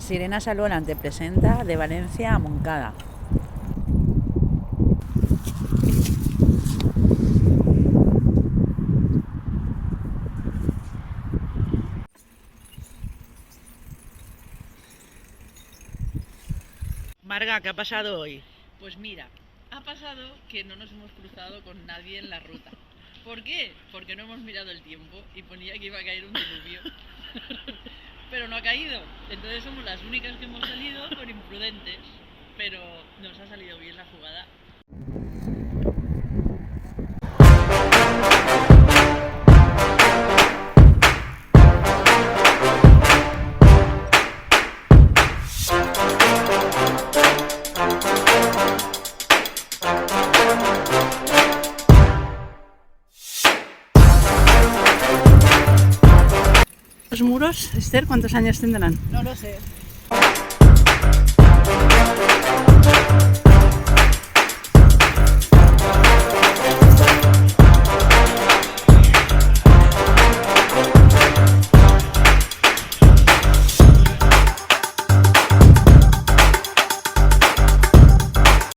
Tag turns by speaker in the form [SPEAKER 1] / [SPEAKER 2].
[SPEAKER 1] Sirena Salvolant te presenta de Valencia a Montcada. Marga, ¿qué ha pasado hoy?
[SPEAKER 2] Pues mira, ha pasado que no nos hemos cruzado con nadie en la ruta. ¿Por qué? Porque no hemos mirado el tiempo y ponía que iba a caer un diluvio. Pero no ha caído. Entonces somos las únicas que hemos salido por imprudentes. Pero nos ha salido bien la jugada.
[SPEAKER 3] Los muros, Esther, ¿cuántos años tendrán?
[SPEAKER 2] No lo sé.